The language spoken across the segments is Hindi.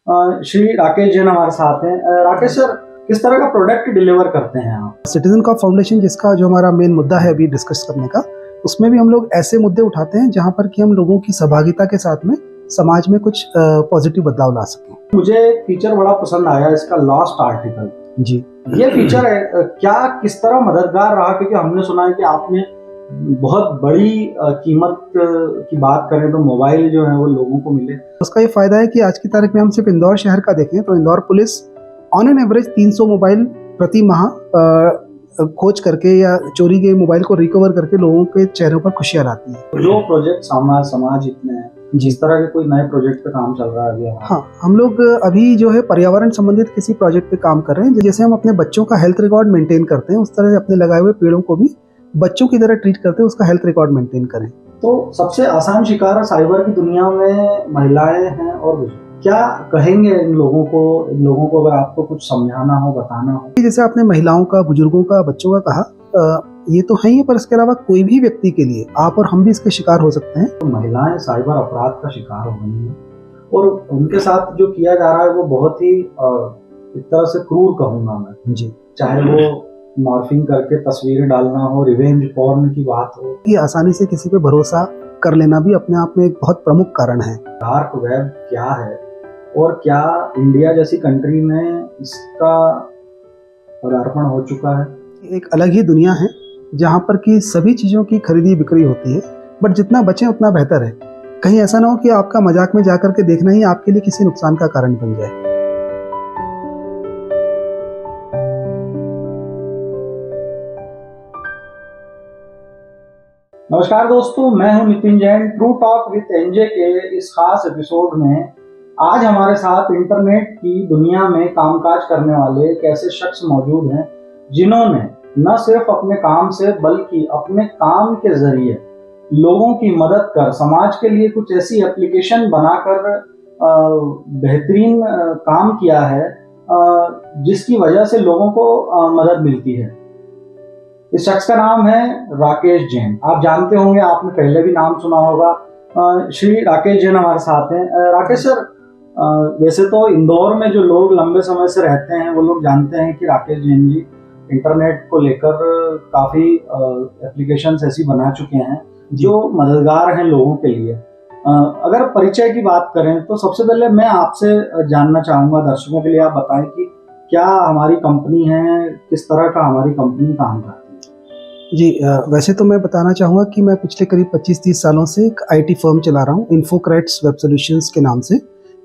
श्री राकेश जैन हमारे साथ हैं। राकेश सर, किस तरह का प्रोडक्ट डिलीवर करते हैं आप? सिटीजन कॉप फाउंडेशन, जिसका जो हमारा मेन मुद्दा है अभी डिस्कस करने का, उसमें भी हम लोग ऐसे मुद्दे उठाते हैं जहां पर कि हम लोगों की सहभागिता के साथ में समाज में कुछ पॉजिटिव बदलाव ला सकें। मुझे एक फीचर बड़ा पसंद आया इसका, लॉस्ट आर्टिकल। जी, ये फीचर है क्या, किस तरह मददगार रहा? क्योंकि हमने सुना है कि आपने बहुत बड़ी कीमत की बात करें तो मोबाइल जो है वो लोगों को मिले। उसका ये फायदा है कि आज की तारीख में हम सिर्फ इंदौर शहर का देखें तो Indore police on an average 300 mobile प्रति माह खोज करके या चोरी गए मोबाइल को रिकवर करके लोगों के चेहरों पर खुशियां लाती है। जो प्रोजेक्ट समाज इतने हैं, जिस तरह के कोई नए प्रोजेक्ट पे काम चल रहा है अभी? हाँ, हम लोग अभी जो है पर्यावरण संबंधित किसी प्रोजेक्ट पे काम कर रहे हैं। जैसे हम अपने बच्चों का हेल्थ रिकॉर्ड मेंटेन करते हैं, उस तरह से अपने लगाए हुए पेड़ों को भी बच्चों की तरह ट्रीट करते हैं, उसका हेल्थ रिकॉर्ड मेंटेन करें। तो सबसे आसान शिकार साइबर की दुनिया में महिलाएं हैं और बुजुर्ग। क्या कहेंगे इन लोगों को अगर आपको कुछ समझाना हो, बताना हो? जैसे आपने महिलाओं का, बुजुर्गों का, बच्चों का कहा, ये तो है ही, पर इसके अलावा कोई भी व्यक्ति के लिए आप और हम भी इसके शिकार हो सकते हैं। तो महिलाएं साइबर अपराध का शिकार हो गई हैं और उनके साथ जो किया जा रहा है वो बहुत ही एक तरह से क्रूर कहूंगा मैं जी। चाहे वो मॉर्फिंग करके तस्वीरें डालना हो, रिवेंज पॉर्न की बात हो। ये आसानी से किसी पे भरोसा कर लेना भी अपने आप में एक बहुत प्रमुख कारण है। डार्क वेब क्या है और क्या इंडिया जैसी कंट्री में इसका पदार्पण हो चुका है? एक अलग ही दुनिया है जहाँ पर कि सभी चीज़ों की खरीदी बिक्री होती है, बट जितना बचे उतना बेहतर है। कहीं ऐसा ना हो कि आपका मजाक में जाकर के देखना ही आपके लिए किसी नुकसान का कारण बन जाए। नमस्कार दोस्तों, मैं हूं Nitin Jain. True talk with NJ के इस खास एपिसोड में आज हमारे साथ इंटरनेट की दुनिया में कामकाज करने वाले एक ऐसे शख्स मौजूद हैं जिन्होंने न सिर्फ अपने काम से बल्कि अपने काम के जरिए लोगों की मदद कर समाज के लिए कुछ ऐसी एप्लीकेशन बनाकर बेहतरीन काम किया है जिसकी वजह से लोगों को मदद मिलती है। इस शख्स का नाम है राकेश जैन। आप जानते होंगे, आपने पहले भी नाम सुना होगा। श्री राकेश जैन हमारे साथ हैं। राकेश सर, वैसे तो इंदौर में जो लोग लंबे समय से रहते हैं वो लोग जानते हैं कि राकेश जैन जी इंटरनेट को लेकर काफ़ी एप्लीकेशंस ऐसी बना चुके हैं जो मददगार हैं लोगों के लिए। अगर परिचय की बात करें तो सबसे पहले मैं आपसे जानना चाहूँगा, दर्शकों के लिए आप बताएं कि क्या हमारी कंपनी है, किस तरह का हमारी कंपनी काम करती है? जी, वैसे तो मैं बताना चाहूँगा कि मैं पिछले करीब 25-30 सालों से एक आईटी फर्म चला रहा हूँ, इन्फोक्रेट्स वेब सॉल्यूशंस के नाम से।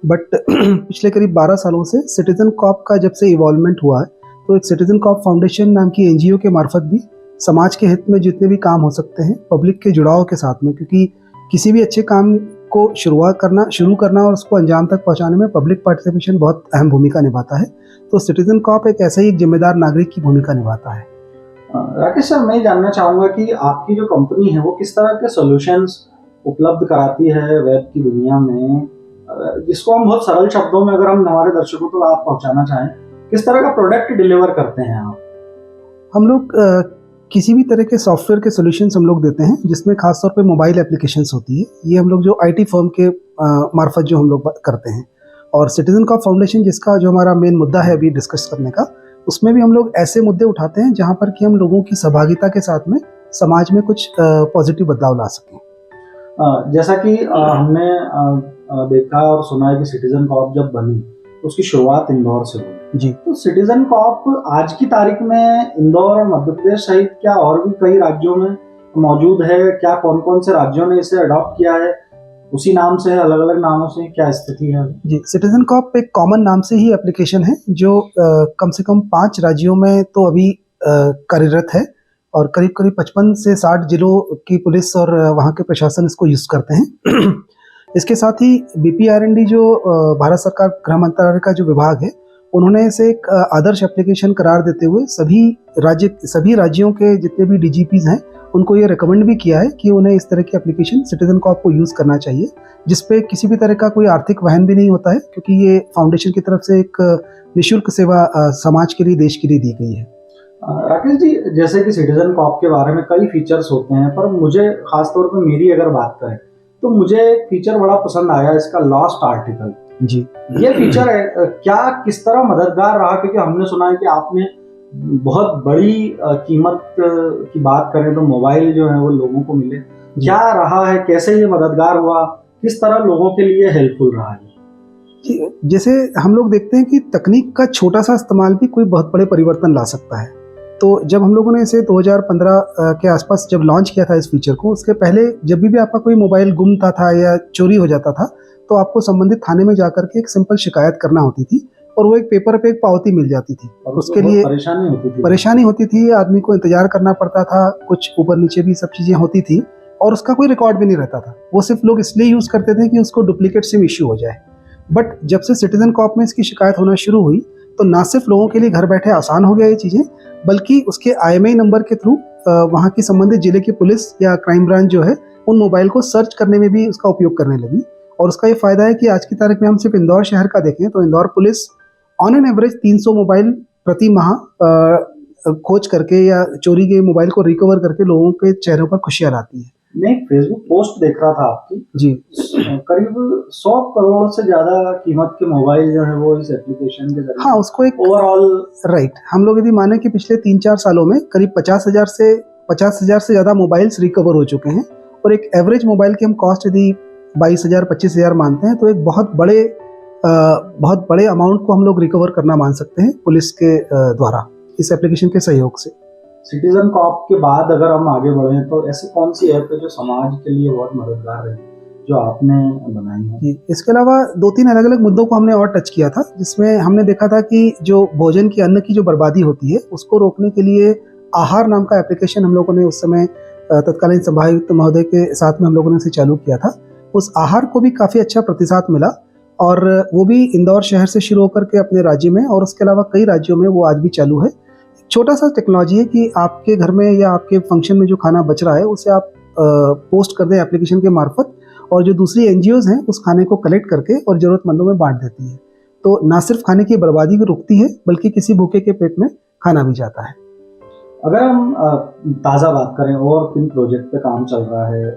बट पिछले करीब 12 सालों से सिटीजन कॉप का जब से इवॉल्वमेंट हुआ है तो एक सिटीजन कॉप फाउंडेशन नाम की एनजीओ के मार्फत भी समाज के हित में जितने भी काम हो सकते हैं पब्लिक के जुड़ाव के साथ में, क्योंकि किसी भी अच्छे काम को शुरू करना और उसको अंजाम तक पहुँचाने में पब्लिक पार्टिसिपेशन बहुत अहम भूमिका निभाता है। तो सिटीजन कॉप एक ऐसा ही एक जिम्मेदार नागरिक की भूमिका निभाता है। राकेश सर, मैं जानना चाहूँगा कि आपकी जो कंपनी है वो किस तरह के सॉल्यूशंस उपलब्ध कराती है वेब की दुनिया में, जिसको हम बहुत सरल शब्दों में अगर हम हमारे दर्शकों को आप पहुंचाना चाहें, किस तरह का प्रोडक्ट डिलीवर करते हैं आप? हम लोग किसी भी तरह के सॉफ्टवेयर के सॉल्यूशंस हम लोग देते हैं, जिसमें खासतौर पे मोबाइल एप्लीकेशंस होती है। ये हम लोग जो आईटी फर्म के मार्फत जो हम लोग करते हैं। और सिटीजन कॉप फाउंडेशन, जिसका जो हमारा मेन मुद्दा है अभी डिस्कस करने का, उसमें भी हम लोग ऐसे मुद्दे उठाते हैं जहाँ पर कि हम लोगों की सहभागिता के साथ में समाज में कुछ पॉजिटिव बदलाव ला सकें। जैसा कि हमने देखा और सुना है कि सिटीजन कॉप जब बनी तो उसकी शुरुआत इंदौर से हुई। जी। तो सिटीजन कॉप आज की तारीख में इंदौर और मध्य प्रदेश सहित क्या और भी कई राज्यों में मौजूद है? क्या कौन कौन से राज्यों ने इसे अडॉप्ट किया है? उसी नाम से, अलग अलग नामों से क्या स्थिति है? जी, सिटीजन कॉप एक कॉमन नाम से ही एप्लीकेशन है जो कम से कम 5 राज्यों में तो अभी कार्यरत है और करीब करीब 55 से 60 जिलों की पुलिस और वहाँ के प्रशासन इसको यूज़ करते हैं। इसके साथ ही BPRND जो भारत सरकार गृह मंत्रालय का जो विभाग है, उन्होंने इसे एक आदर्श एप्लीकेशन करार देते हुए सभी राज्यों के जितने भी DGPs हैं उनको ये रिकमेंड भी किया है कि उन्हें इस तरह की एप्लीकेशन सिटीजन कॉप को यूज़ करना चाहिए, जिसपे किसी भी तरह का कोई आर्थिक वहन भी नहीं होता है, क्योंकि ये फाउंडेशन की तरफ से एक निःशुल्क सेवा समाज के लिए, देश के लिए दी गई है। राकेश जी, जैसे कि सिटीजन कॉप के बारे में कई फीचर्स होते हैं, पर मुझे खासतौर पर मेरी अगर बात करें तो मुझे एक फीचर बड़ा पसंद आया इसका, लॉस्ट आर्टिकल। जी। ये फीचर है क्या किस तरह मददगार रहा, क्योंकि हमने सुना है कि आपने बहुत बड़ी कीमत की बात करें तो मोबाइल जो है वो लोगों को मिले, क्या रहा है, कैसे ये मददगार हुआ, किस तरह लोगों के लिए हेल्पफुल रहा है? जैसे हम लोग देखते हैं कि तकनीक का छोटा सा इस्तेमाल भी कोई बहुत बड़े परिवर्तन ला सकता है। तो जब हम लोगों ने इसे 2015 के आसपास जब लॉन्च किया था इस फीचर को, उसके पहले जब भी आपका कोई मोबाइल गुम था या चोरी हो जाता था, तो आपको संबंधित थाने में जाकर के एक सिंपल शिकायत करना होती थी और वो एक पेपर पे एक पावती मिल जाती थी। उसके लिए परेशानी होती थी, आदमी को इंतजार करना पड़ता था, कुछ ऊपर नीचे भी सब चीज़ें होती थी और उसका कोई रिकॉर्ड भी नहीं रहता था। वो सिर्फ लोग इसलिए यूज़ करते थे कि उसको डुप्लीकेट सिम इश्यू हो जाए। बट जब से सिटीजन कॉप में इसकी शिकायत होना शुरू हुई, तो ना सिर्फ लोगों के लिए घर बैठे आसान हो गया ये चीज़ें, बल्कि उसके IMEI नंबर के थ्रू वहाँ की संबंधित जिले की पुलिस या क्राइम ब्रांच जो है उन मोबाइल को सर्च करने में भी उसका उपयोग करने लगी। और उसका ये फ़ायदा है कि आज की तारीख में हम सिर्फ इंदौर शहर का देखें तो Indore police on an average 300 mobile प्रति माह खोज करके या चोरी के मोबाइल को रिकवर करके लोगों के चेहरों पर खुशियाँ लाती है। मैं एक फेसबुक पोस्ट देख रहा था आपकी जी, करीब 100 करोड़ से ज्यादा कीमत के मोबाइल जो है वो इस एप्लीकेशन के जरिए, हाँ, उसको एक ओवरऑल राइट, हम लोग यदि माने कि पिछले 3-4 सालों में करीब 50,000 से ज़्यादा मोबाइल्स रिकवर हो चुके हैं और एक एवरेज मोबाइल की हम कॉस्ट यदि 22,000-25,000 मानते हैं तो एक बहुत बड़े अमाउंट को हम लोग रिकवर करना मान सकते हैं पुलिस के द्वारा इस एप्लीकेशन के सहयोग से। सिटीजन कॉप के बाद अगर हम आगे बढ़ें तो ऐसी कौन सी ऐप है जो समाज के लिए बहुत मददगार रही, जो आपने बनाई है? इसके अलावा 2-3 अलग-अलग मुद्दों को हमने और टच किया था, जिसमें हमने देखा था कि जो भोजन की अन्न की जो बर्बादी होती है उसको रोकने के लिए आहार नाम का एप्लीकेशन हम लोगों ने उस समय तत्कालीन संभागायुक्त महोदय के साथ में हम लोगों ने इसे चालू किया था। उस आहार को भी काफ़ी अच्छा प्रतिसाद मिला और वो भी इंदौर शहर से शुरू होकर के अपने राज्य में और उसके अलावा कई राज्यों में वो आज भी चालू है। छोटा सा टेक्नोलॉजी है कि आपके घर में या आपके फंक्शन में जो खाना बच रहा है उसे आप पोस्ट कर दें एप्लीकेशन के मार्फत और जो दूसरी NGOs हैं उस खाने को कलेक्ट करके और ज़रूरतमंदों में बांट देती है। तो ना सिर्फ खाने की बर्बादी को रुकती है बल्कि किसी भूखे के पेट में खाना भी जाता है। अगर हम ताज़ा बात करें और किन प्रोजेक्ट पे काम चल रहा है,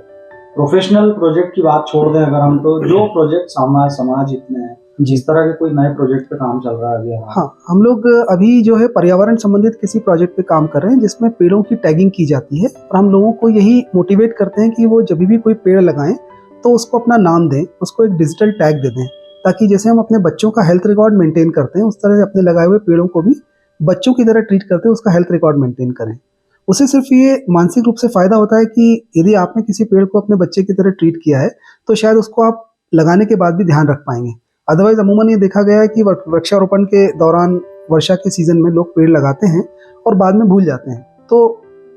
प्रोफेशनल प्रोजेक्ट की बात छोड़ दें अगर हम, तो जो प्रोजेक्ट समाज हित में है, जिस तरह के कोई नए प्रोजेक्ट पे काम चल रहा है अभी? हाँ, हम लोग अभी जो है पर्यावरण संबंधित किसी प्रोजेक्ट पे काम कर रहे हैं जिसमें पेड़ों की टैगिंग की जाती है और हम लोगों को यही मोटिवेट करते हैं कि वो जब भी कोई पेड़ लगाएं तो उसको अपना नाम दें, उसको एक डिजिटल टैग दे दें, ताकि जैसे हम अपने बच्चों का हेल्थ रिकॉर्ड मेंटेन करते हैं उस तरह से अपने लगाए हुए पेड़ों को भी बच्चों की तरह ट्रीट करते हैं, उसका हेल्थ रिकॉर्ड मेंटेन करें। उससे सिर्फ ये मानसिक रूप से फ़ायदा होता है कि यदि आपने किसी पेड़ को अपने बच्चे की तरह ट्रीट किया है तो शायद उसको आप लगाने के बाद भी ध्यान रख पाएंगे। अदरवाइज अमूमन ये देखा गया है कि वृक्षारोपण के दौरान वर्षा के सीजन में लोग पेड़ लगाते हैं और बाद में भूल जाते हैं। तो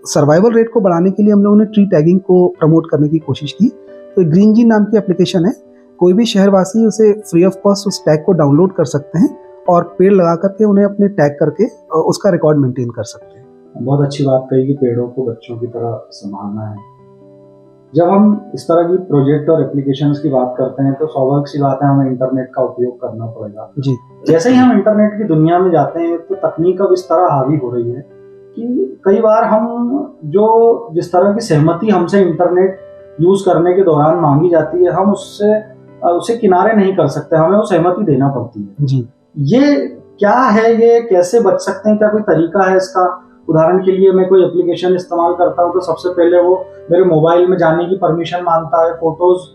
सर्वाइवल रेट को बढ़ाने के लिए हम लोगों ने ट्री टैगिंग को प्रमोट करने की कोशिश की। तो ग्रीन जी नाम की एप्लीकेशन है, कोई भी शहरवासी उसे फ्री ऑफ कॉस्ट उस टैग को डाउनलोड कर सकते हैं और पेड़ लगा करके उन्हें अपने टैग करके उसका रिकॉर्ड मेंटेन कर सकते हैं। बहुत अच्छी बात कही कि पेड़ों को बच्चों की तरह संभालना है। जब हम इस तरह की प्रोजेक्ट और एप्लीकेशंस की बात करते हैं तो स्वाभाविक सी बात है हमें इंटरनेट का उपयोग करना पड़ेगा जी। जैसे ही हम इंटरनेट की दुनिया में जाते हैं तो तकनीक अब इस तरह हावी हो रही है कि कई बार हम जिस तरह की सहमति हमसे इंटरनेट यूज करने के दौरान मांगी जाती है हम उसे किनारे नहीं कर सकते, हमें वो सहमति देना पड़ती है जी। ये क्या है, ये कैसे बच सकते हैं, क्या कोई तरीका है इसका? उदाहरण के लिए मैं कोई एप्लीकेशन इस्तेमाल करता हूँ तो सबसे पहले वो मेरे मोबाइल में जाने की परमिशन मांगता है, फोटोज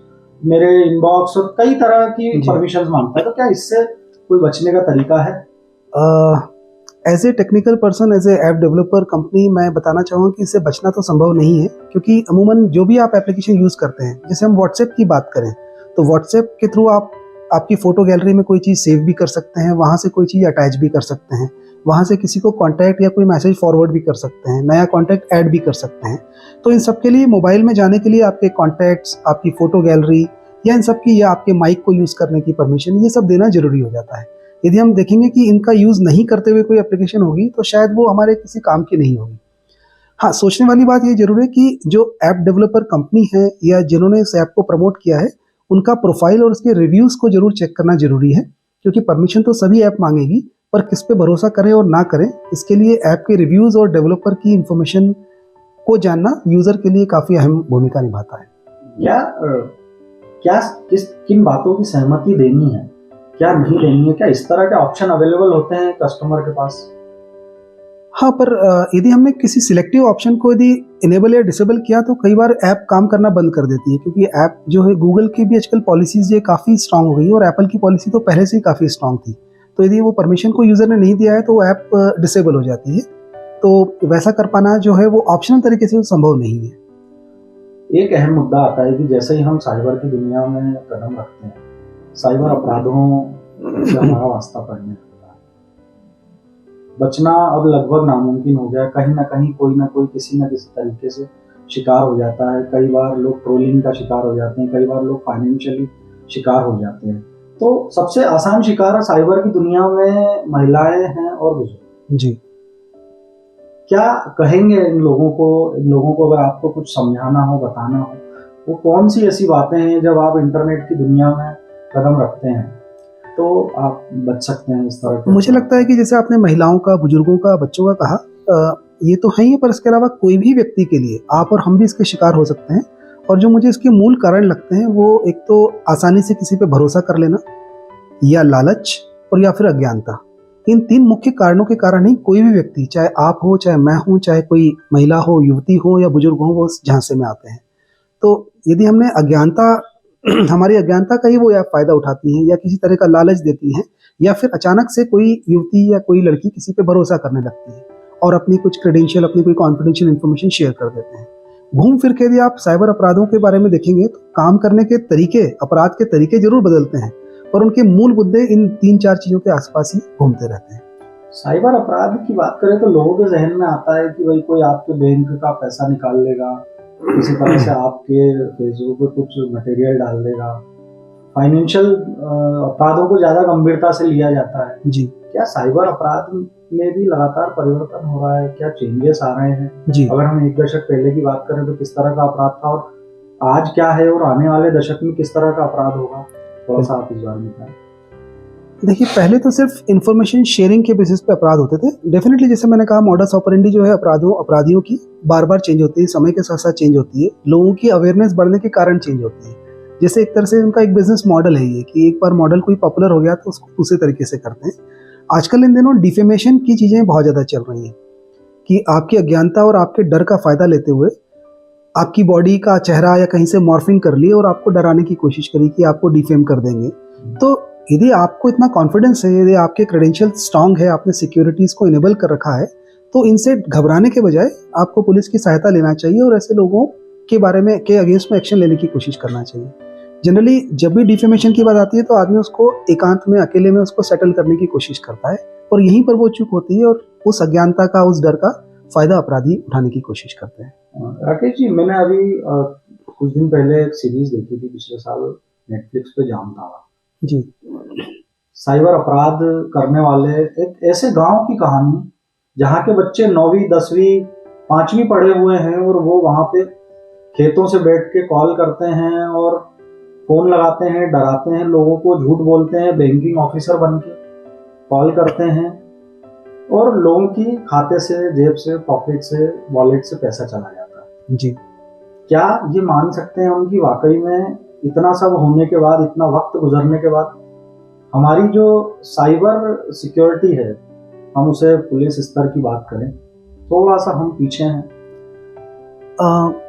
मेरे इनबॉक्स और कई तरह की परमिशन मांगता है, तो क्या इससे कोई बचने का तरीका है? As a technical person, as a app developer company, मैं बताना चाहूँगा कि इससे बचना तो संभव नहीं है, क्योंकि अमूमन जो भी आप एप्लीकेशन यूज़ करते हैं, जैसे हम व्हाट्सएप की बात करें तो व्हाट्सएप के थ्रू आप आपकी फ़ोटो गैलरी में कोई चीज़ सेव भी कर सकते हैं, वहाँ से कोई चीज़ अटैच भी कर सकते हैं, वहाँ से किसी को कॉन्टैक्ट या कोई मैसेज फॉरवर्ड भी कर सकते हैं, नया कॉन्टैक्ट ऐड भी कर सकते हैं। तो इन सब के लिए मोबाइल में जाने के लिए आपके कॉन्टैक्ट्स, आपकी फ़ोटो गैलरी या इन सब की या आपके माइक को यूज़ करने की परमिशन, ये सब देना ज़रूरी हो जाता है। यदि हम देखेंगे कि इनका यूज़ नहीं करते हुए कोई एप्लीकेशन होगी तो शायद वो हमारे किसी काम की नहीं होगी। हाँ, सोचने वाली बात ये ज़रूर है कि जो ऐप डेवलपर कंपनी है या जिन्होंने इस ऐप को प्रमोट किया है, उनका प्रोफाइल और उसके रिव्यूज़ को जरूर चेक करना जरूरी है, क्योंकि परमिशन तो सभी ऐप मांगेगी, पर किस पे भरोसा करें और ना करें, इसके लिए ऐप के रिव्यूज़ और डेवलपर की इंफॉर्मेशन को जानना यूज़र के लिए काफ़ी अहम भूमिका निभाता है। किन बातों की सहमति देनी है क्या नहीं देनी है? क्या इस तरह के ऑप्शन अवेलेबल होते हैं कस्टमर के पास? हाँ, पर यदि हमने किसी सिलेक्टिव ऑप्शन को यदि इनेबल या डिसेबल किया तो कई बार ऐप काम करना बंद कर देती है, क्योंकि ऐप जो है गूगल की भी आजकल पॉलिसीज ये काफ़ी स्ट्रांग हो गई है और एप्पल की पॉलिसी तो पहले से ही काफ़ी स्ट्रांग थी। तो यदि वो परमिशन को यूज़र ने नहीं दिया है तो वो ऐप डिसेबल हो जाती है। तो वैसा कर पाना जो है वो ऑप्शनल तरीके से संभव नहीं है। एक अहम मुद्दा आता है कि जैसे ही हम साइबर की दुनिया में कदम रखते हैं, साइबर अपराधों से हमारा वास्ता पड़ने लगता है। बचना अब लगभग नामुमकिन हो गया। कहीं ना कहीं कोई ना कोई किसी न किसी तरीके से शिकार हो जाता है। कई बार लोग ट्रोलिंग का शिकार हो जाते हैं, कई बार लोग फाइनेंशियली शिकार हो जाते हैं। तो सबसे आसान शिकार साइबर की दुनिया में महिलाएं हैं और बुजुर्ग। जी, क्या कहेंगे इन लोगों को अगर आपको कुछ समझाना हो, बताना हो, वो कौन सी ऐसी बातें हैं जब आप इंटरनेट की दुनिया में कदम रखते हैं तो आप बच सकते हैं इस तरह के? मुझे लगता है कि जैसे आपने महिलाओं का, बुजुर्गों का, बच्चों का कहा, ये तो है ही, पर इसके अलावा कोई भी व्यक्ति के लिए आप और हम भी इसके शिकार हो सकते हैं। और जो मुझे इसके मूल कारण लगते हैं वो एक तो आसानी से किसी पे भरोसा कर लेना, या लालच, और या फिर अज्ञानता। इन 3 मुख्य कारणों के कारण ही कोई भी व्यक्ति, चाहे आप हो, चाहे मैं हूं, चाहे कोई महिला हो, युवती हो या बुजुर्ग हो, वो उस झांसे में आते हैं। तो यदि हमने अज्ञानता हमारी अज्ञानता का ही वो या फायदा उठाती हैं या किसी तरह का लालच देती हैं, या फिर अचानक से कोई युवती या कोई लड़की किसी पे भरोसा करने लगती है और अपनी कुछ क्रेडेंशियल, अपनी कोई कॉन्फिडेंशियल इन्फॉर्मेशन शेयर कर देते हैं। घूम फिर के यदि आप साइबर अपराधों के बारे में देखेंगे तो काम करने के तरीके, अपराध के तरीके जरूर बदलते हैं, पर उनके मूल मुद्दे इन 3-4 चीजों के आसपास ही घूमते रहते हैं। साइबर अपराध की बात करें तो लोगों के जहन में आता है कि भाई कोई आपके बैंक का पैसा निकाल लेगा, किसी तरह से आपके फेसबुक पे कुछ मटेरियल डाल देगा। फाइनेंशियल अपराधों को ज्यादा गंभीरता से लिया जाता है। जी क्या साइबर अपराध में भी लगातार परिवर्तन हो रहा है? क्या चेंजेस आ रहे हैं? जी, अगर हम 1 दशक पहले की बात करें तो किस तरह का अपराध था और आज क्या है, और आने वाले दशक में किस तरह का अपराध होगा? थोड़ा सा आप इस बारे में बताएं। देखिए, पहले तो सिर्फ इंफॉर्मेशन शेयरिंग के बेसिस पे अपराध होते थे। डेफिनेटली जैसे मैंने कहा, मॉडस ऑपरेंडी जो है अपराधियों की बार बार चेंज होती है, समय के साथ साथ चेंज होती है, लोगों की अवेयरनेस बढ़ने के कारण चेंज होती है। जैसे एक तरह से उनका एक बिजनेस मॉडल है ये, कि एक बार मॉडल कोई पॉपुलर हो गया तो उसको दूसरे तरीके से करते हैं। आजकल इन दिनों डिफेमेशन की चीज़ें बहुत ज़्यादा चल रही हैं, कि आपकी अज्ञानता और आपके डर का फ़ायदा लेते हुए आपकी बॉडी का चेहरा या कहीं से मॉर्फिंग कर लिए और आपको डराने की कोशिश करी कि आपको डिफेम कर देंगे। तो यदि आपको इतना कॉन्फिडेंस है, यदि आपके क्रेडेंशियल स्ट्रांग है, आपने सिक्योरिटीज़ को इनेबल कर रखा है, तो इनसे घबराने के बजाय आपको पुलिस की सहायता लेना चाहिए और ऐसे लोगों के बारे में के अगेंस्ट में एक्शन लेने की कोशिश करना चाहिए। जनरली जब भी डिफेमेशन की बात आती है तो आदमी उसको एकांत में, अकेले में उसको सेटल करने की कोशिश करता है, और यहीं पर वो चूक होती है और उस अज्ञानता का, उस डर का फायदा अपराधी उठाने की कोशिश करते हैं। राकेश जी, मैंने अभी कुछ दिन पहले एक सीरीज देखी थी, पिछले साल नेटफ्लिक्स पे, जामताड़ा जी साइबर अपराध करने वाले एक ऐसे गांव की कहानी, जहां के बच्चे 9वीं 10वीं 5वीं पढ़े हुए हैं और वो वहां पे खेतों से बैठ के कॉल करते हैं और फोन लगाते हैं, डराते हैं लोगों को, झूठ बोलते हैं, बैंकिंग ऑफिसर बन के कॉल करते हैं और लोगों की खाते से, जेब से, पॉकेट से, वॉलेट से पैसा चला जाता है। जी, क्या ये मान सकते हैं हम कि वाकई में इतना सब होने के बाद, इतना वक्त गुजरने के बाद, हमारी जो साइबर सिक्योरिटी है, हम उसे पुलिस स्तर की बात करें, थोड़ा सा हम पीछे हैं?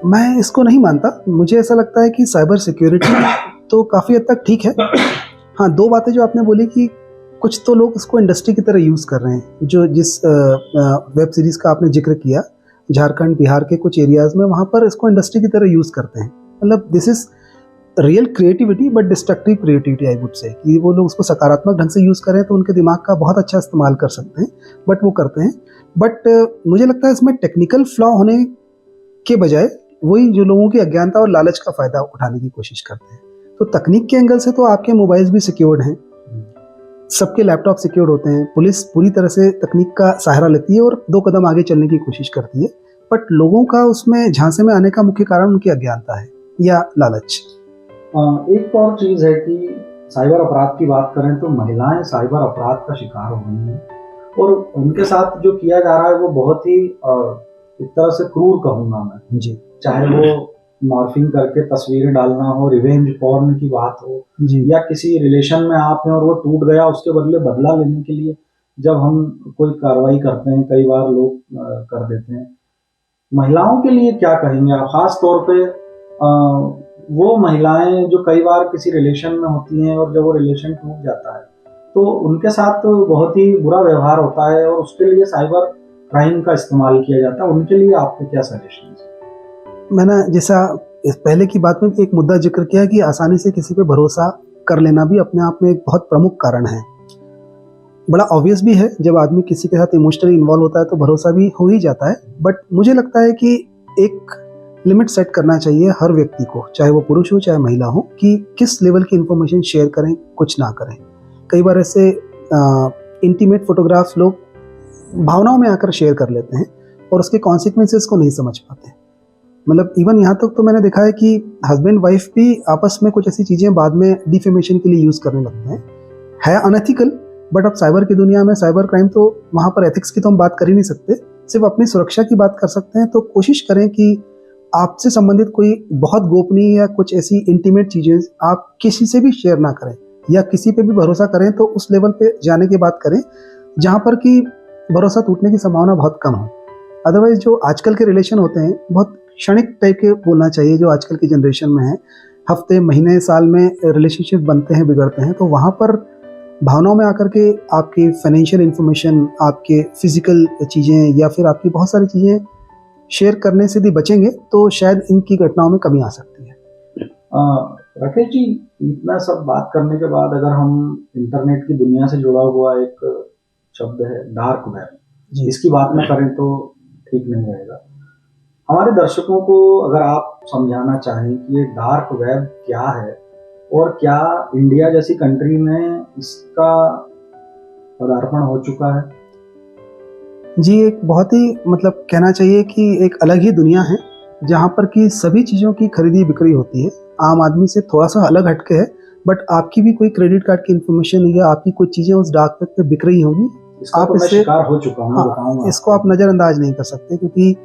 मैं इसको नहीं मानता। मुझे ऐसा लगता है कि साइबर सिक्योरिटी तो काफ़ी हद तक ठीक है। हाँ, 2 बातें जो आपने बोली कि कुछ तो लोग इसको इंडस्ट्री की तरह यूज़ कर रहे हैं। जिस वेब सीरीज़ का आपने जिक्र किया, झारखंड, बिहार के कुछ एरियाज़ में, वहाँ पर इसको इंडस्ट्री की तरह यूज़ करते हैं। मतलब this is real creativity but destructive creativity, I would say, कि वो लोग उसको सकारात्मक ढंग से यूज़ करें तो उनके दिमाग का बहुत अच्छा इस्तेमाल कर सकते हैं, बट वो करते हैं। बट मुझे लगता है इसमें टेक्निकल फ्लॉ होने के बजाय वही जो लोगों की अज्ञानता और लालच का फ़ायदा उठाने की कोशिश करते हैं। तो तकनीक के एंगल से तो आपके मोबाइल्स भी सिक्योर्ड हैं, सबके लैपटॉप सिक्योर्ड होते हैं, पुलिस पूरी तरह से तकनीक का सहारा लेती है और 2 कदम आगे चलने की कोशिश करती है, बट लोगों का उसमें झांसे में आने का मुख्य कारण उनकी अज्ञानता है या लालच। एक और चीज़ है कि साइबर अपराध की बात करें तो महिलाएं साइबर अपराध का शिकार हो रही हैं और उनके साथ जो किया जा रहा है वो बहुत ही एक तरह से क्रूर कहूँगा मैं। जी, चाहे वो मॉर्फिंग करके तस्वीरें डालना हो, रिवेंज पॉर्न की बात हो, जी या किसी रिलेशन में आप हैं और वो टूट गया, उसके बदले बदला लेने के लिए जब हम कोई कार्रवाई करते हैं, कई बार लोग कर देते हैं। महिलाओं के लिए क्या कहेंगे आप, खास तौर पे वो महिलाएं जो कई बार किसी रिलेशन में होती हैं और जब वो रिलेशन टूट जाता है तो उनके साथ तो बहुत ही बुरा व्यवहार होता है और उसके लिए साइबर क्राइम का इस्तेमाल किया जाता है, उनके लिए आपके क्या सजेशन है? मैंने जैसा इस पहले की बात में भी एक मुद्दा जिक्र किया कि आसानी से किसी पे भरोसा कर लेना भी अपने आप में एक बहुत प्रमुख कारण है। बड़ा ऑब्वियस भी है, जब आदमी किसी के साथ इमोशनली इन्वॉल्व होता है तो भरोसा भी हो ही जाता है। बट मुझे लगता है कि एक लिमिट सेट करना चाहिए हर व्यक्ति को, चाहे वो पुरुष हो चाहे महिला हो, कि किस लेवल की इन्फॉर्मेशन शेयर करें, कुछ ना करें। कई बार ऐसे इंटीमेट फोटोग्राफ्स लोग भावनाओं में आकर शेयर कर लेते हैं और उसके कॉन्सिक्वेंसेस को नहीं समझ पाते। मतलब इवन यहाँ तक तो मैंने देखा है कि हस्बैंड वाइफ भी आपस में कुछ ऐसी चीज़ें बाद में डिफेमेशन के लिए यूज़ करने लगते हैं। है अनएथिकल, बट अब साइबर की दुनिया में साइबर क्राइम तो वहाँ पर एथिक्स की तो हम बात कर ही नहीं सकते, सिर्फ अपनी सुरक्षा की बात कर सकते हैं। तो कोशिश करें कि आपसे संबंधित कोई बहुत गोपनीय या कुछ ऐसी इंटीमेट चीज़ें आप किसी से भी शेयर ना करें, या किसी पे भी भरोसा करें तो उस लेवल पे जाने की बात करें जहाँ पर कि भरोसा टूटने की संभावना बहुत कम हो। अदरवाइज जो आजकल के रिलेशन होते हैं बहुत क्षणिक टाइप के बोलना चाहिए, जो आजकल की जनरेशन में है, हफ्ते महीने साल में रिलेशनशिप बनते हैं, बिगड़ते हैं, तो वहाँ पर भावनाओं में आकर के आपकी फाइनेंशियल इन्फॉर्मेशन, आपके फिजिकल चीज़ें या फिर आपकी बहुत सारी चीज़ें शेयर करने से भी बचेंगे तो शायद इनकी घटनाओं में कमी आ सकती है। राकेश जी, इतना सब बात करने के बाद अगर हम इंटरनेट की दुनिया से जुड़ा हुआ एक शब्द है डार्क वेब, इसकी बात न करें तो ठीक नहीं रहेगा। हमारे दर्शकों को अगर आप समझाना चाहें कि ये डार्क वेब क्या है और क्या इंडिया जैसी कंट्री में इसका पदार्पण हो चुका है? जी, एक बहुत ही मतलब कहना चाहिए कि एक अलग ही दुनिया है जहाँ पर कि सभी चीज़ों की खरीदी बिक्री होती है। आम आदमी से थोड़ा सा अलग हटके है, बट आपकी भी कोई क्रेडिट कार्ड की इन्फॉर्मेशन या आपकी कोई चीज़ें उस डार्क वेब पे बिक रही होंगी, आप तो मैं इससे शिकार हो चुका हूँ, हाँ, बताऊंगा इसको आप नज़रअंदाज नहीं कर सकते, क्योंकि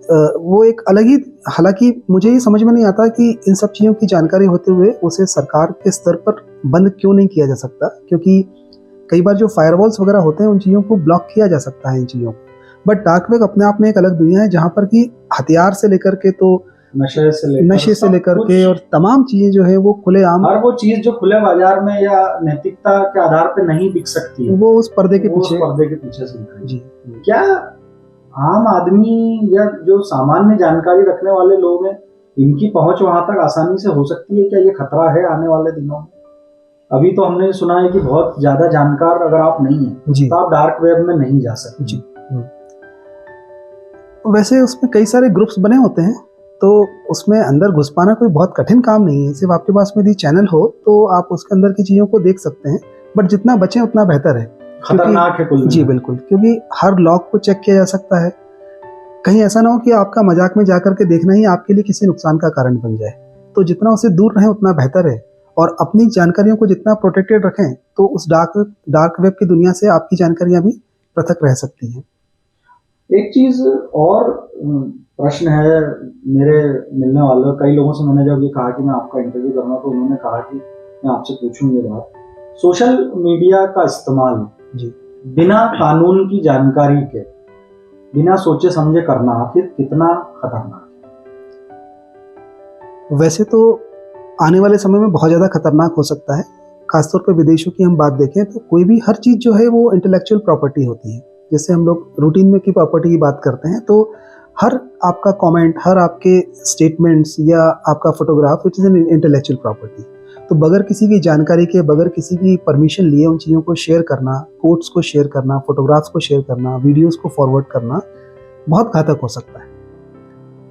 वो एक अलग ही, हालांकि मुझे ये समझ में नहीं आता कि इन सब चीज़ों की जानकारी होते हुए उसे सरकार के स्तर पर बंद क्यों नहीं किया जा सकता, क्योंकि कई बार जो फायरवॉल्स वगैरह होते हैं उन चीज़ों को ब्लॉक किया जा सकता है इन चीज़ों को। बट डार्क वेब अपने आप में एक अलग दुनिया है जहाँ पर कि हथियार से लेकर के तो नशे से लेकर के और तमाम चीज़ें जो है वो खुलेआम, हर वो चीज जो खुले बाजार में या नैतिकता के आधार पे नहीं बिक सकती है, वो उस पर्दे के पीछे से बिक रही है। जी। क्या आम आदमी या जो सामान्य जानकारी रखने वाले लोग हैं, इनकी पहुंच वहां तक आसानी से हो सकती है? क्या ये खतरा है आने वाले दिनों में? अभी तो हमने सुना है कि बहुत ज्यादा जानकार अगर आप नहीं हैं जी तो आप डार्क वेब में नहीं जा सकते जी। वैसे उसमें कई सारे ग्रुप्स बने होते हैं, तो उसमें अंदर घुस पाना कोई बहुत कठिन काम नहीं है। सिर्फ आपके पास में यदि चैनल हो तो आप उसके अंदर की चीज़ों को देख सकते हैं, बट जितना बचें उतना बेहतर है। खतरनाक है कुल। जी बिल्कुल, क्योंकि हर लॉक को चेक किया जा सकता है। कहीं ऐसा ना हो कि आपका मजाक में जाकर के देखना ही आपके लिए किसी नुकसान का कारण बन जाए। तो जितना उससे दूर रहें उतना बेहतर है, और अपनी जानकारियों को जितना प्रोटेक्टेड रखें तो उस डार्क वेब की दुनिया से आपकी जानकारियां भी पृथक रह सकती हैं। एक चीज और प्रश्न है मेरे मिलने वाले कई लोगों से, मैंने जब ये कहा कि मैं आपका इंटरव्यू करूंगा तो उन्होंने कहा कि मैं आपसे पूछूं ये बात, सोशल मीडिया का इस्तेमाल जी बिना कानून की जानकारी के, बिना सोचे समझे करना आखिर कितना खतरनाक है? वैसे तो आने वाले समय में बहुत ज़्यादा खतरनाक हो सकता है। खासतौर पर विदेशों की हम बात देखें तो कोई भी हर चीज़ जो है वो इंटेलेक्चुअल प्रॉपर्टी होती है। जैसे हम लोग रूटीन में की प्रॉपर्टी की बात करते हैं तो हर आपका कमेंट, हर आपके स्टेटमेंट्स या आपका photograph, it is an intellectual property. तो बगैर किसी की जानकारी के, बगैर किसी की परमिशन लिए उन चीज़ों को शेयर करना, कोट्स को शेयर करना, फोटोग्राफ्स को शेयर करना, वीडियोज़ को फॉरवर्ड करना बहुत घातक हो सकता है।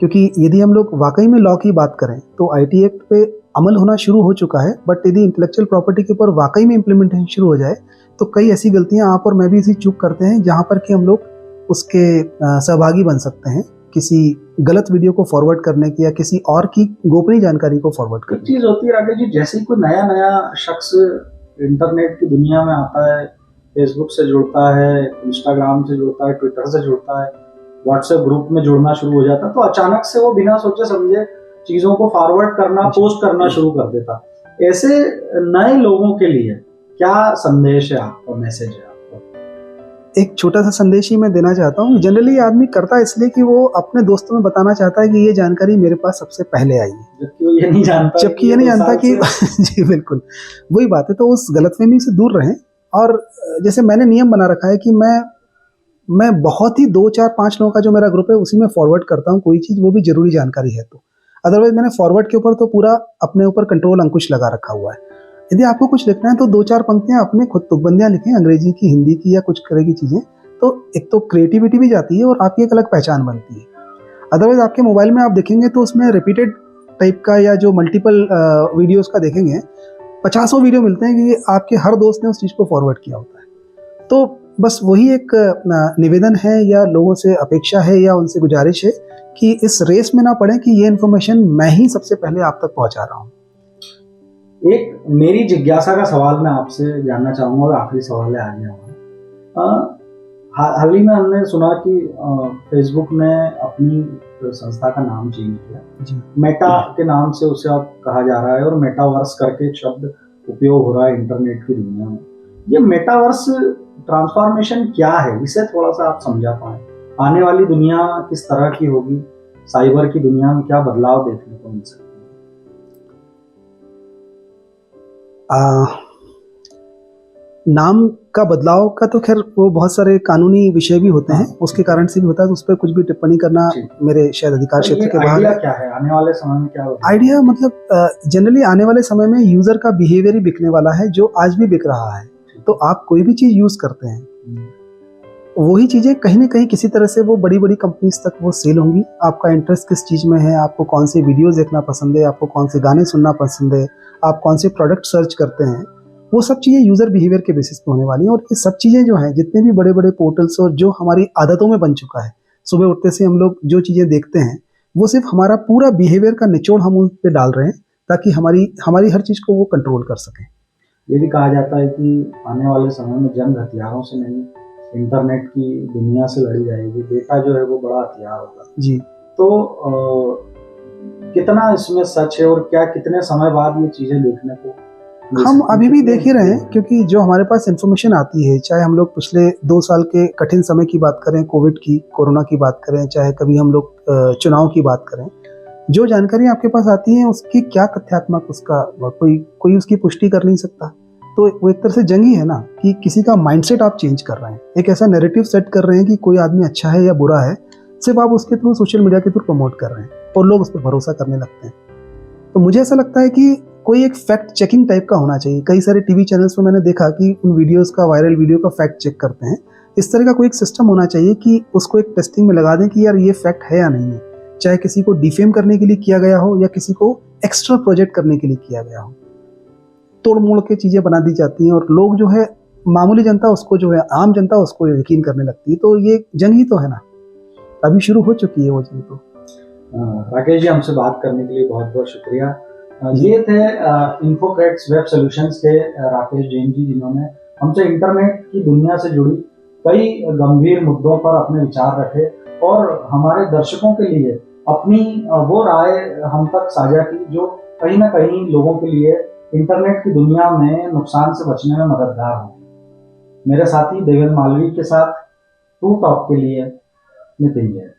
क्योंकि यदि हम लोग वाकई में लॉ की बात करें तो आईटी एक्ट पे अमल होना शुरू हो चुका है, बट यदि इंटेलेक्चुअल प्रॉपर्टी के ऊपर वाकई में इम्प्लीमेंटेशन शुरू हो जाए तो कई ऐसी गलतियां आप और मैं भी इसी चूक करते हैं जहां पर कि हम लोग उसके सहभागी बन सकते हैं, किसी गलत वीडियो को फॉरवर्ड करने की या किसी और की गोपनीय जानकारी को फॉरवर्ड करने की। चीज होती है राकेश जी, जैसे ही कोई नया शख्स इंटरनेट की दुनिया में आता है, फेसबुक से जुड़ता है, इंस्टाग्राम से जुड़ता है, ट्विटर से जुड़ता है, व्हाट्सएप ग्रुप में जुड़ना शुरू हो जाता है, तो अचानक से वो बिना सोचे समझे चीजों को फॉरवर्ड करना, पोस्ट करना शुरू कर देता। ऐसे नए लोगों के लिए क्या संदेश है आपका, मैसेज है आपका? एक छोटा सा संदेश ही मैं देना चाहता हूँ। जनरली आदमी करता है इसलिए कि वो अपने दोस्तों में बताना चाहता है कि ये जानकारी मेरे पास सबसे पहले आई है, जबकि वो ये नहीं जानता कि जी बिल्कुल वही बात है। तो उस गलतफहमी से दूर रहें। और जैसे मैंने नियम बना रखा है कि मैं बहुत ही 2 4 5 लोगों का जो मेरा ग्रुप है उसी में फॉरवर्ड करता हूँ कोई चीज़, वो भी जरूरी जानकारी है तो। अदरवाइज मैंने फॉरवर्ड के ऊपर तो पूरा अपने ऊपर कंट्रोल अंकुश लगा रखा हुआ है। यदि आपको कुछ लिखना है तो 2 4 पंक्तियां अपने खुद तुकबंदियां लिखें, अंग्रेजी की, हिंदी की या कुछ तरह की चीज़ें। तो एक तो क्रिएटिविटी भी जाती है और आपकी एक अलग पहचान बनती है। अदरवाइज आपके मोबाइल में आप देखेंगे तो उसमें रिपीटेड टाइप का या जो मल्टीपल वीडियोज़ का देखेंगे 50 वीडियो मिलते हैं कि आपके हर दोस्त ने उस चीज़ को फॉरवर्ड किया होता है। तो बस वही एक निवेदन है या लोगों से अपेक्षा है या उनसे गुजारिश है कि इस रेस में ना पड़े कि ये इन्फॉर्मेशन मैं ही सबसे पहले आप तक पहुंचा रहा हूँ। एक मेरी जिज्ञासा का सवाल मैं आपसे जानना चाहूँगा और आखिरी सवाल है आगे हमारा। हाल ही में हमने सुना कि फेसबुक ने अपनी संस्था का नाम चेंज किया, मेटा के नाम से उसे अब कहा जा रहा है और मेटावर्स करके एक शब्द उपयोग हो रहा है इंटरनेट की दुनिया में। ये मेटावर्स ट्रांसफॉर्मेशन क्या है, इसे थोड़ा सा आप समझा पाए। आने वाली दुनिया किस तरह की होगी, साइबर की दुनिया में क्या बदलाव देखने को मिल सकते हैं? नाम का बदलाव का तो खैर वो बहुत सारे कानूनी विषय भी होते हैं, उसके कारण से भी होता है, तो उस पर कुछ भी टिप्पणी करना मेरे शायद अधिकार क्षेत्र के बाहर है। क्या है आने वाले समय में, क्या आइडिया? मतलब जनरली आने वाले समय में यूजर का बिहेवियर ही बिकने वाला है, जो आज भी बिक रहा है। तो आप कोई भी चीज यूज करते हैं, वही चीजें कहीं ना कहीं किसी तरह से वो बड़ी बड़ी कंपनीज तक वो सेल होंगी। आपका इंटरेस्ट किस चीज में है, आपको कौन से वीडियोस देखना पसंद है, आपको कौन से गाने सुनना पसंद है, आप कौन से प्रोडक्ट सर्च करते हैं, वो सब चीज़ें यूज़र बिहेवियर के बेसिस पे होने वाली हैं। और ये सब चीज़ें जो हैं, जितने भी बड़े बड़े पोर्टल्स और जो हमारी आदतों में बन चुका है, सुबह उठते से हम लोग जो चीज़ें देखते हैं, वो सिर्फ हमारा पूरा बिहेवियर का निचोड़ हम उन पे डाल रहे हैं ताकि हमारी हर चीज़ को वो कंट्रोल कर सकें। ये भी कहा जाता है कि आने वाले समय में जंग हथियारों से नहीं, इंटरनेट की दुनिया से लड़ी जाएगी। डेटा जो है वो बड़ा हथियार होगा जी। तो कितना इसमें सच है और क्या कितने समय बाद ये चीज़ें देखने को हम अभी भी देख ही रहे हैं, क्योंकि जो हमारे पास इंफॉर्मेशन आती है, चाहे हम लोग पिछले 2 साल के कठिन समय की बात करें, कोविड की, कोरोना की बात करें, चाहे कभी हम लोग चुनाव की बात करें, जो जानकारी आपके पास आती है उसकी क्या तथ्यात्मक, उसका कोई उसकी पुष्टि कर नहीं सकता। तो वो एक तरह से जंग ही है ना, कि किसी का माइंडसेट आप चेंज कर रहे हैं, एक ऐसा नैरेटिव सेट कर रहे हैं कि कोई आदमी अच्छा है या बुरा है, सिर्फ आप उसके थ्रू, सोशल मीडिया के थ्रू प्रमोट कर रहे हैं और लोग उस पर भरोसा करने लगते हैं। तो मुझे ऐसा लगता है कि कोई एक फैक्ट चेकिंग टाइप का होना चाहिए। कई सारे टीवी चैनल्स में मैंने देखा कि उन वीडियोस का, वायरल वीडियो का फैक्ट चेक करते हैं। इस तरह का कोई एक सिस्टम होना चाहिए कि उसको एक टेस्टिंग में लगा दें कि यार ये फैक्ट है या नहीं है, चाहे किसी को डिफेम करने के लिए किया गया हो या किसी को एक्स्ट्रा प्रोजेक्ट करने के लिए किया गया हो। तोड़ मोड़ के चीज़ें बना दी जाती हैं और लोग जो है, मामूली जनता उसको जो है, आम जनता उसको यकीन करने लगती है। तो ये जंग ही तो है ना, अभी शुरू हो चुकी है वो जंग। तो राकेश जी, हमसे बात करने के लिए बहुत बहुत शुक्रिया। ये थे इन्फोक्रेट्स वेब सॉल्यूशंस के राकेश जैन जी, जिन्होंने हमसे इंटरनेट की दुनिया से जुड़ी कई गंभीर मुद्दों पर अपने विचार रखे और हमारे दर्शकों के लिए अपनी वो राय हम तक साझा की जो कहीं ना कहीं लोगों के लिए इंटरनेट की दुनिया में नुकसान से बचने में मददगार होगी। मेरे साथी देवेंद्र मालवीय के साथ ट्रू टॉक के लिए नितिन जैन।